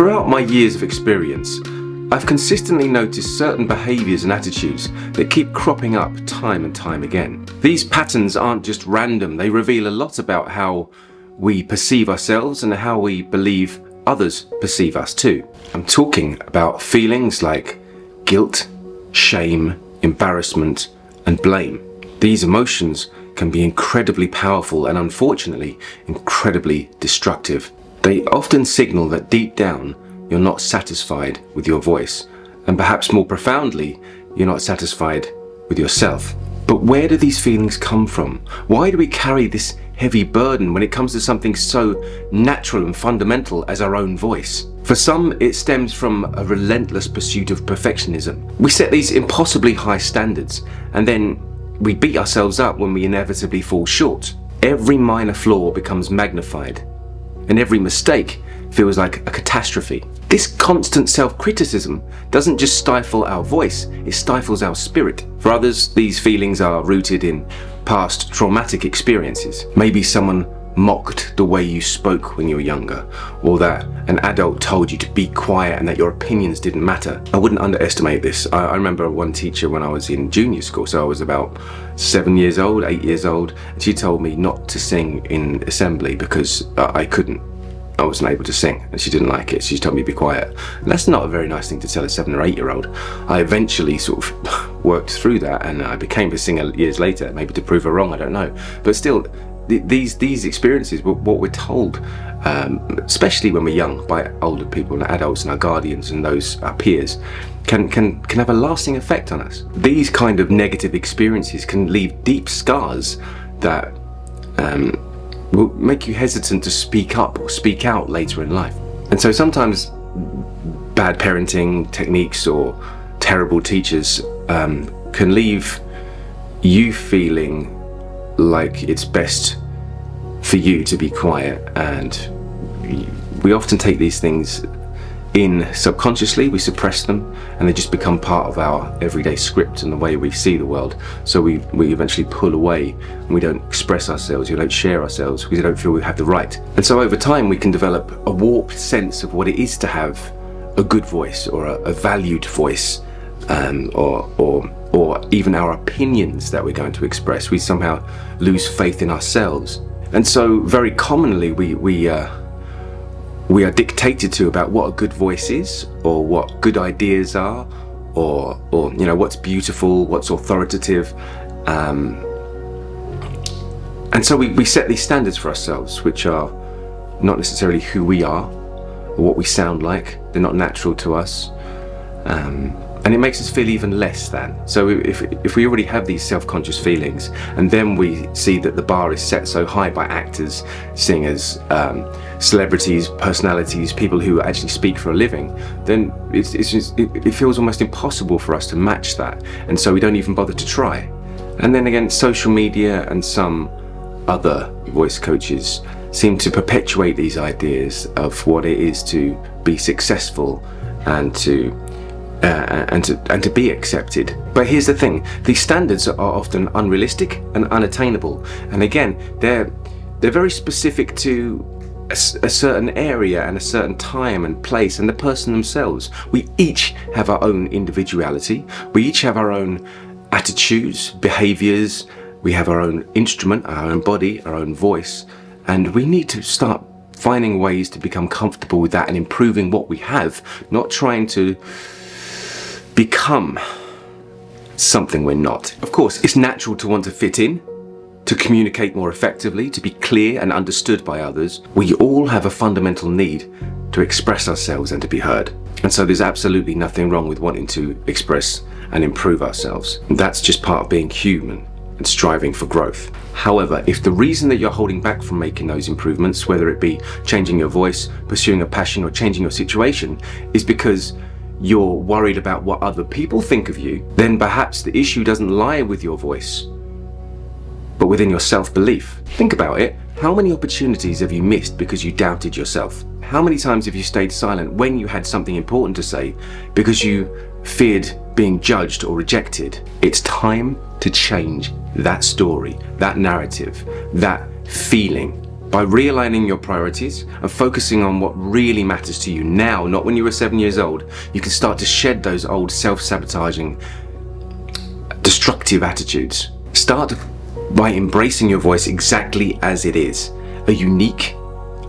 Throughout my years of experience, I've consistently noticed certain behaviours and attitudes that keep cropping up time and time again. These patterns aren't just random, they reveal a lot about how we perceive ourselves and how we believe others perceive us too. I'm talking about feelings like guilt, shame, embarrassment, and blame. These emotions can be incredibly powerful and unfortunately incredibly destructive. They often signal that deep down you're not satisfied with your voice, and perhaps more profoundly, you're not satisfied with yourself. But where do these feelings come from? Why do we carry this heavy burden when it comes to something so natural and fundamental as our own voice? For some, it stems from a relentless pursuit of perfectionism. We set these impossibly high standards, and then we beat ourselves up when we inevitably fall short. Every minor flaw becomes magnified, and every mistake feels like a catastrophe. This constant self-criticism doesn't just stifle our voice, it stifles our spirit. For others, these feelings are rooted in past traumatic experiences. Maybe someone mocked the way you spoke when you were younger, or that an adult told you to be quiet and that your opinions didn't matter. I wouldn't underestimate this. I remember one teacher when I was in junior school, so I was about 7 years old, 8 years old, and she told me not to sing in assembly because I wasn't able to sing and she didn't like it. She told me to be quiet. And that's not a very nice thing to tell a 7 or 8 year old. I eventually sort of worked through that and I became a singer years later, maybe to prove her wrong, I don't know. But still, these experiences, what we're told, especially when we're young, by older people and adults and our guardians and those our peers, can have a lasting effect on us. These kind of negative experiences can leave deep scars that will make you hesitant to speak up or speak out later in life. And so sometimes bad parenting techniques or terrible teachers can leave you feeling like it's best for you to be quiet, and we often take these things in subconsciously, we suppress them, and they just become part of our everyday script and the way we see the world. So we eventually pull away and we don't express ourselves, we don't share ourselves because we don't feel we have the right. And so over time we can develop a warped sense of what it is to have a good voice or a valued voice, or even our opinions that we're going to express. We somehow lose faith in ourselves. And so very commonly we are dictated to about what a good voice is, or what good ideas are, or you know, what's beautiful, what's authoritative, and so we set these standards for ourselves, which are not necessarily who we are or what we sound like. They're not natural to us, and it makes us feel even less than. So if we already have these self-conscious feelings, and then we see that the bar is set so high by actors, singers, celebrities, personalities, people who actually speak for a living, then it feels almost impossible for us to match that, and so we don't even bother to try. And then again, social media and some other voice coaches seem to perpetuate these ideas of what it is to be successful and to be accepted. But here's the thing, these standards are often unrealistic and unattainable, and again they're very specific to a certain area and a certain time and place and the person themselves. We each have our own individuality, we each have our own attitudes, behaviors, we have our own instrument, our own body, our own voice, and we need to start finding ways to become comfortable with that and improving what we have, not trying to become something we're not. Of course, it's natural to want to fit in, to communicate more effectively, to be clear and understood by others. We all have a fundamental need to express ourselves and to be heard. And so there's absolutely nothing wrong with wanting to express and improve ourselves. That's just part of being human and striving for growth. However, if the reason that you're holding back from making those improvements, whether it be changing your voice, pursuing a passion, or changing your situation, is because you're worried about what other people think of you, then perhaps the issue doesn't lie with your voice, but within your self-belief. Think about it. How many opportunities have you missed because you doubted yourself? How many times have you stayed silent when you had something important to say because you feared being judged or rejected? It's time to change that story, that narrative, that feeling, By realigning your priorities and focusing on what really matters to you now, not when you were 7 years old, you can start to shed those old self-sabotaging, destructive attitudes. Start by embracing your voice exactly as it is, a unique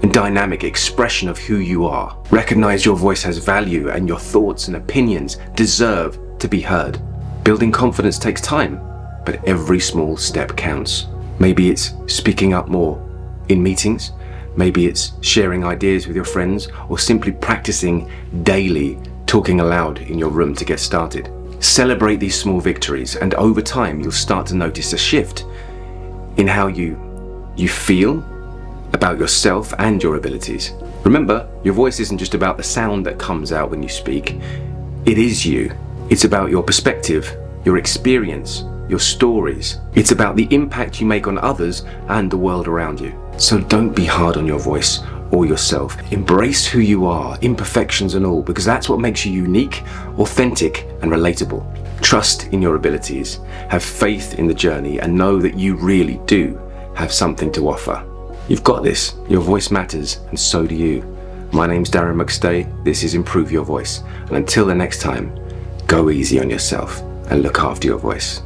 and dynamic expression of who you are. Recognize your voice has value and your thoughts and opinions deserve to be heard. Building confidence takes time, but every small step counts. Maybe it's speaking up more in meetings, maybe it's sharing ideas with your friends, or simply practicing daily talking aloud in your room to get started. Celebrate these small victories, and over time you'll start to notice a shift in how you feel about yourself and your abilities. Remember, your voice isn't just about the sound that comes out when you speak. It is you. It's about your perspective, your experience, your stories. It's about the impact you make on others and the world around you. So don't be hard on your voice or yourself. Embrace who you are, imperfections and all, because that's what makes you unique, authentic, and relatable. Trust in your abilities, have faith in the journey, and know that you really do have something to offer. You've got this. Your voice matters, and so do you. My name's Darren McStay. This is Improve Your Voice. And until the next time, go easy on yourself and look after your voice.